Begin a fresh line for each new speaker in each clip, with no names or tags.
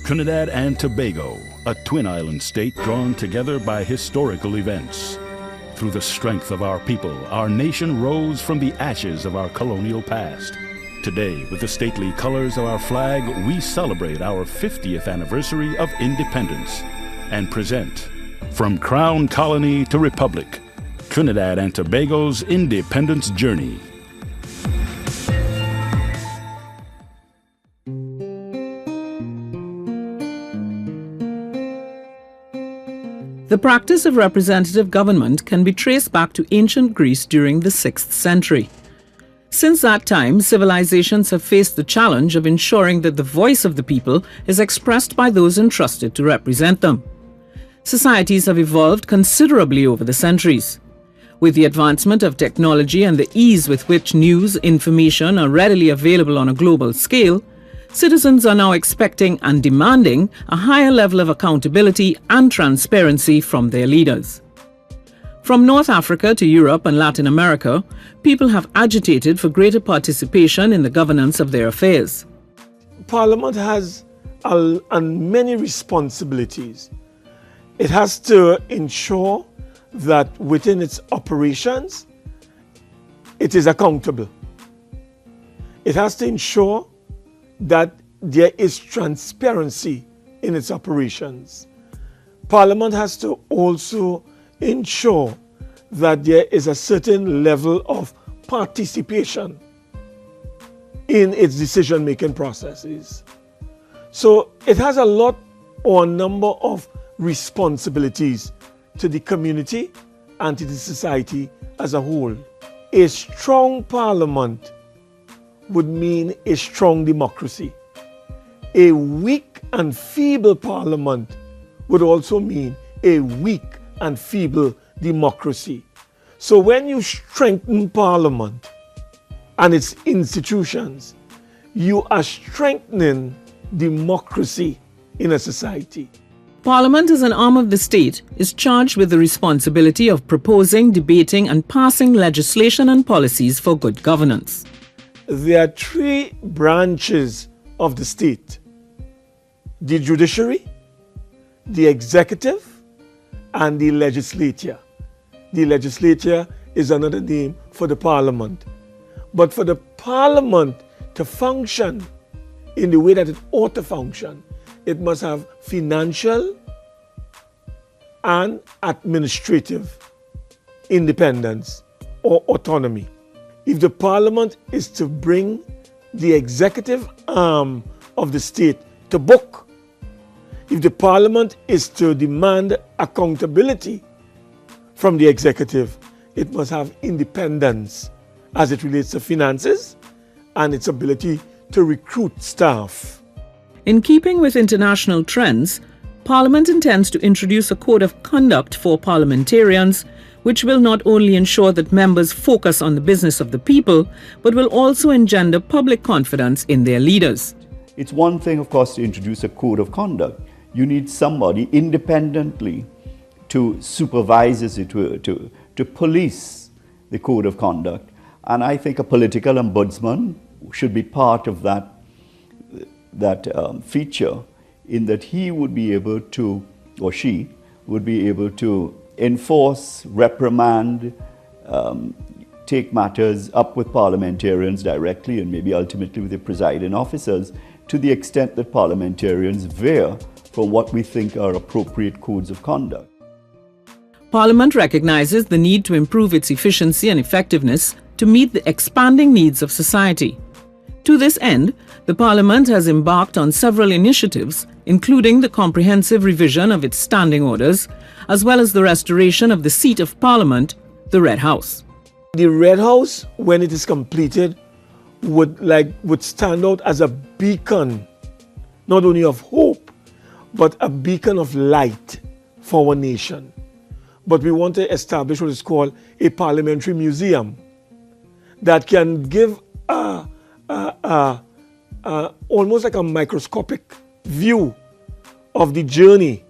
Trinidad and Tobago, a twin island state drawn together by historical events. Through the strength of our people, our nation rose from the ashes of our colonial past. Today, with the stately colors of our flag, we celebrate our 50th anniversary of independence and present, from Crown Colony to Republic, Trinidad and Tobago's independence journey.
The practice of representative government can be traced back to ancient Greece during the 6th century. Since that time, civilizations have faced the challenge of ensuring that the voice of the people is expressed by those entrusted to represent them. Societies have evolved considerably over the centuries. With the advancement of technology and the ease with which news, information are readily available on a global scale, citizens are now expecting and demanding a higher level of accountability and transparency from their leaders. From North Africa to Europe and Latin America, people have agitated for greater participation in the governance of their affairs.
Parliament has many responsibilities. It has to ensure that within its operations, it is accountable. It has to ensure that there is transparency in its operations. Parliament has to also ensure that there is a certain level of participation in its decision-making processes. So it has a lot or a number of responsibilities to the community and to the society as a whole. A strong parliament would mean a strong democracy. A weak and feeble parliament would also mean a weak and feeble democracy. So when you strengthen parliament and its institutions, you are strengthening democracy in a society.
Parliament, as an arm of the state, is charged with the responsibility of proposing, debating and passing legislation and policies for good governance.
There are three branches of the state: the judiciary, the executive, and the legislature. The legislature is another name for the parliament. But for the parliament to function in the way that it ought to function, it must have financial and administrative independence or autonomy. If the parliament is to bring the executive arm of the state to book, if the parliament is to demand accountability from the executive, it must have independence as it relates to finances and its ability to recruit staff.
In keeping with international trends, Parliament intends to introduce a code of conduct for parliamentarians, which will not only ensure that members focus on the business of the people, but will also engender public confidence in their leaders.
It's one thing, of course, to introduce a code of conduct. You need somebody independently to supervise, as it were, to police the code of conduct. And I think a political ombudsman should be part of that feature, in that he would be able to, or she would be able to enforce, reprimand, take matters up with parliamentarians directly and maybe ultimately with the presiding officers, to the extent that parliamentarians veer from what we think are appropriate codes of conduct.
Parliament recognizes the need to improve its efficiency and effectiveness to meet the expanding needs of society. To this end, the Parliament has embarked on several initiatives, including the comprehensive revision of its standing orders, as well as the restoration of the seat of Parliament, the Red House.
The Red House, when it is completed, would stand out as a beacon, not only of hope, but a beacon of light for our nation. But we want to establish what is called a parliamentary museum that can give almost like a microscopic view of the journey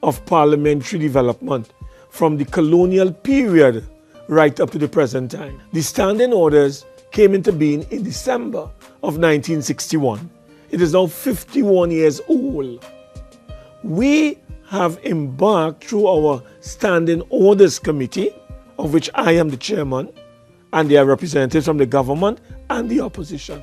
of parliamentary development from the colonial period right up to the present time. The standing orders came into being in December of 1961. It is now 51 years old. We have embarked through our Standing Orders Committee, of which I am the chairman, and there are representatives from the government and the opposition,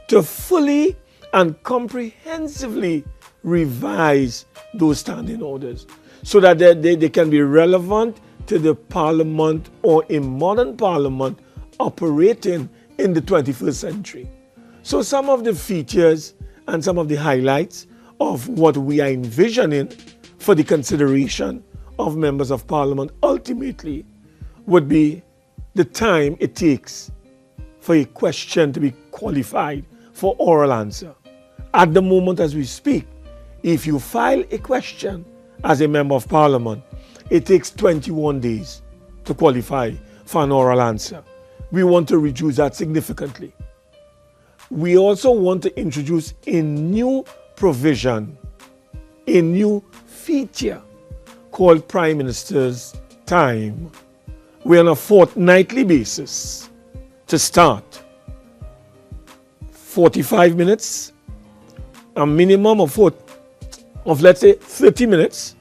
to fully and comprehensively revise those standing orders so that they can be relevant to the parliament or a modern parliament operating in the 21st century. So some of the features and some of the highlights of what we are envisioning for the consideration of members of parliament ultimately would be the time it takes for a question to be qualified for oral answer. At the moment as we speak, if you file a question as a member of parliament, it takes 21 days to qualify for an oral answer. We want to reduce that significantly. We also want to introduce a new provision, a new feature called Prime Minister's Time. We're on a fortnightly basis to start. 45 minutes, a minimum of let's say 30 minutes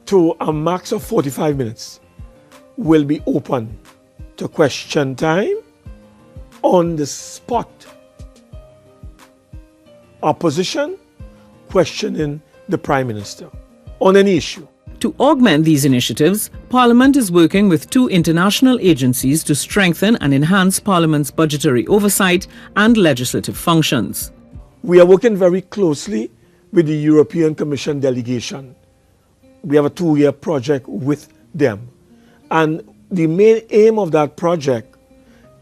to a max of 45 minutes will be open to question time on the spot. Opposition questioning the Prime Minister on any issue.
To augment these initiatives, Parliament is working with 2 international agencies to strengthen and enhance Parliament's budgetary oversight and legislative functions.
We are working very closely with the European Commission delegation. We have a 2-year project with them. And the main aim of that project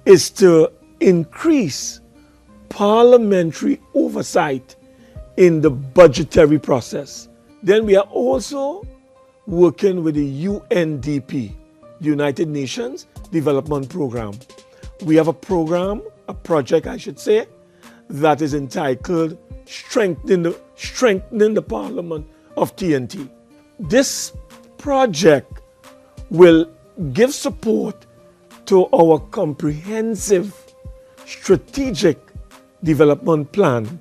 is to increase parliamentary oversight in the budgetary process. Then we are also working with the UNDP, the United Nations Development Program. We have a program, a project I should say, that is entitled Strengthening the Parliament of TNT. This project will give support to our comprehensive strategic development plan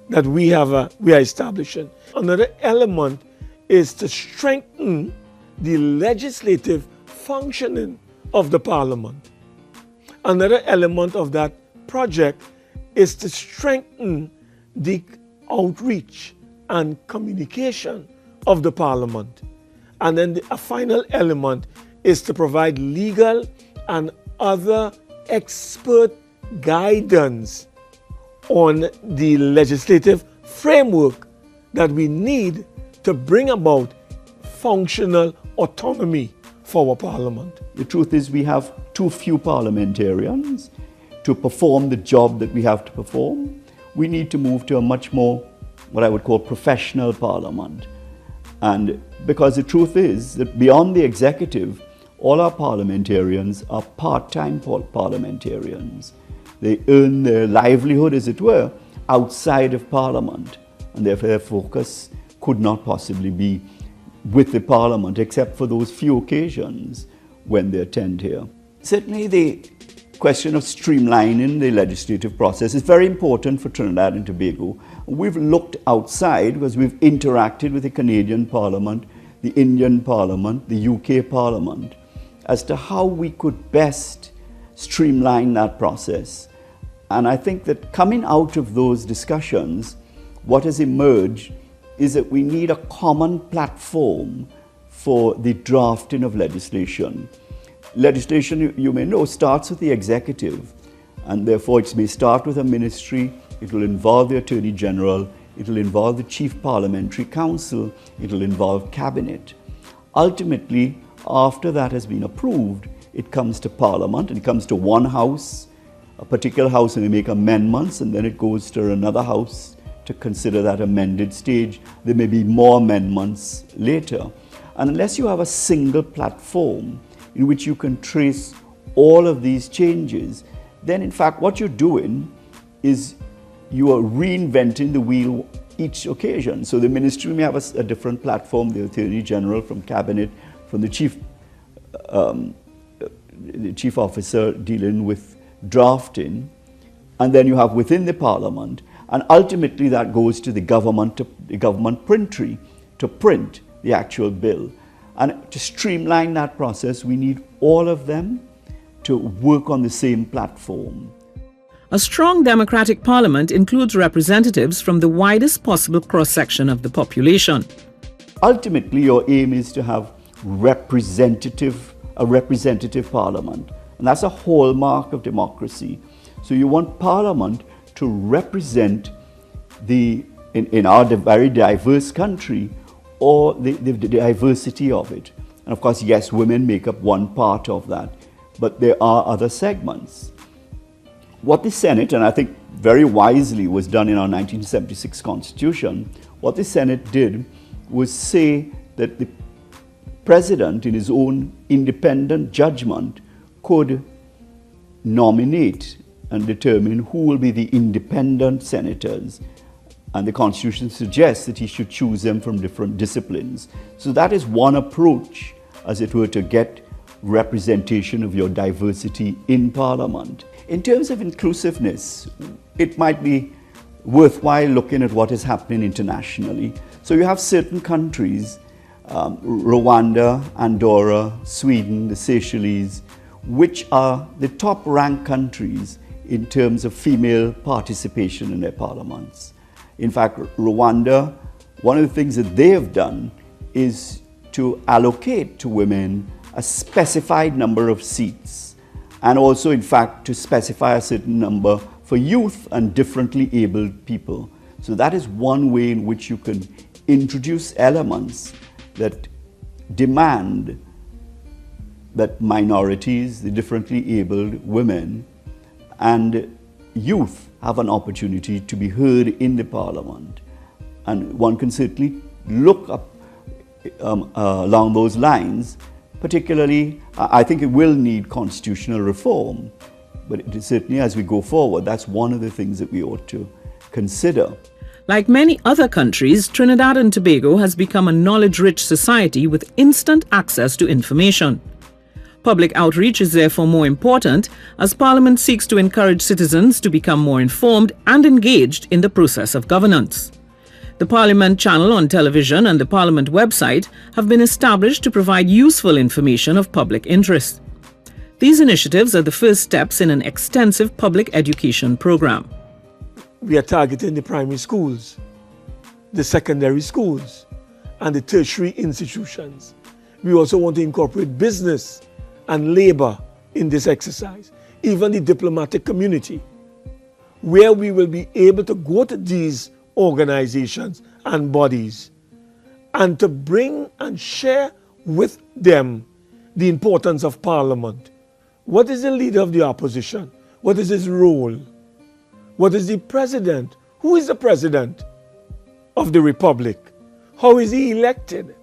that we are establishing. Another element is to strengthen the legislative functioning of the Parliament. Another element of that project is to strengthen the outreach and communication of the Parliament. And then a final element is to provide legal and other expert guidance on the legislative framework that we need to bring about functional autonomy for our Parliament.
The truth is we have too few parliamentarians to perform the job that we have to perform. We need to move to a much more, what I would call, professional Parliament. And because the truth is that beyond the executive, all our parliamentarians are part-time parliamentarians. They earn their livelihood, as it were, outside of Parliament, and therefore their focus could not possibly be with the Parliament, except for those few occasions when they attend here. Certainly the question of streamlining the legislative process is very important for Trinidad and Tobago. We've looked outside because we've interacted with the Canadian Parliament, the Indian Parliament, the UK Parliament, as to how we could best streamline that process. And I think that coming out of those discussions, what has emerged is that we need a common platform for the drafting of legislation. Legislation, you may know, starts with the executive, and therefore it may start with a ministry, it will involve the Attorney General, it will involve the Chief Parliamentary Council, it will involve Cabinet. Ultimately, after that has been approved, it comes to Parliament, and it comes to one house, a particular house may make amendments, and then it goes to another house to consider that amended stage. There may be more amendments later. And unless you have a single platform in which you can trace all of these changes, then in fact what you're doing is you are reinventing the wheel each occasion. So the ministry may have a different platform, the Attorney General from Cabinet, from the Chief Officer dealing with drafting, and then you have within the Parliament, And ultimately that goes to the government printry to print the actual bill. And to streamline that process, we need all of them to work on the same platform.
A strong democratic parliament includes representatives from the widest possible cross-section of the population.
Ultimately, your aim is to have a representative parliament. And that's a hallmark of democracy. So you want parliament to represent in our very diverse country, or the diversity of it. And of course, yes, women make up one part of that, but there are other segments. What the Senate, and I think very wisely was done in our 1976 Constitution, what the Senate did was say that the President, in his own independent judgment, could nominate and determine who will be the independent senators. And the Constitution suggests that he should choose them from different disciplines. So that is one approach, as it were, to get representation of your diversity in Parliament. In terms of inclusiveness, it might be worthwhile looking at what is happening internationally. So you have certain countries, Rwanda, Andorra, Sweden, the Seychelles, which are the top-ranked countries in terms of female participation in their parliaments. In fact, Rwanda, one of the things that they have done is to allocate to women a specified number of seats, and also, in fact, to specify a certain number for youth and differently abled people. So that is one way in which you can introduce elements that demand that minorities, the differently abled women, and youth have an opportunity to be heard in the Parliament. And one can certainly look up along those lines. Particularly, I think it will need constitutional reform, but it is certainly, as we go forward, that's one of the things that we ought to consider.
Like many other countries, Trinidad and Tobago has become a knowledge-rich society with instant access to information. Public outreach is therefore more important as Parliament seeks to encourage citizens to become more informed and engaged in the process of governance. The Parliament channel on television and the Parliament website have been established to provide useful information of public interest. These initiatives are the first steps in an extensive public education program.
We are targeting the primary schools, the secondary schools, and the tertiary institutions. We also want to incorporate business and labor in this exercise, even the diplomatic community, where we will be able to go to these organizations and bodies and to bring and share with them the importance of Parliament. What is the leader of the opposition? What is his role? What is the president? Who is the president of the Republic? How is he elected?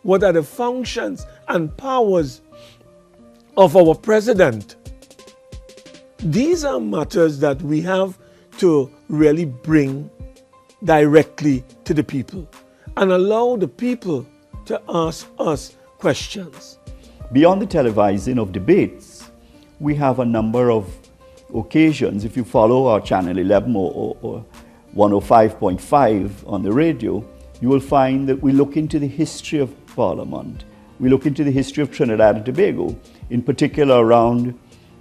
What are the functions and powers of our president? These are matters that we have to really bring directly to the people and allow the people to ask us questions.
Beyond the televising of debates, we have a number of occasions. If you follow our channel 11 or 105.5 on the radio, you will find that we look into the history of Parliament. We look into the history of Trinidad and Tobago. In particular, around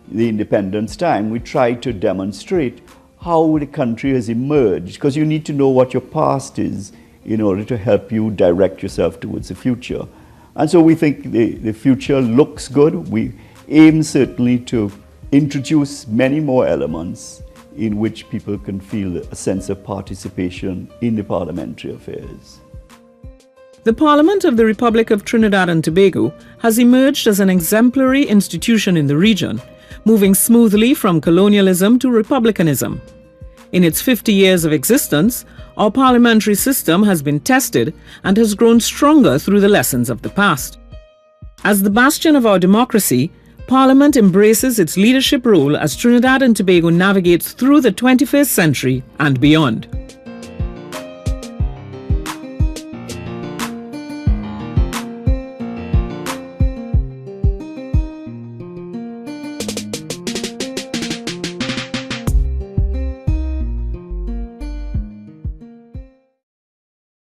the independence time, we try to demonstrate how the country has emerged, because you need to know what your past is in order to help you direct yourself towards the future. And so we think the future looks good. We aim certainly to introduce many more elements in which people can feel a sense of participation in the parliamentary affairs.
The Parliament of the Republic of Trinidad and Tobago has emerged as an exemplary institution in the region, moving smoothly from colonialism to republicanism. In its 50 years of existence, our parliamentary system has been tested and has grown stronger through the lessons of the past. As the bastion of our democracy, Parliament embraces its leadership role as Trinidad and Tobago navigates through the 21st century and beyond.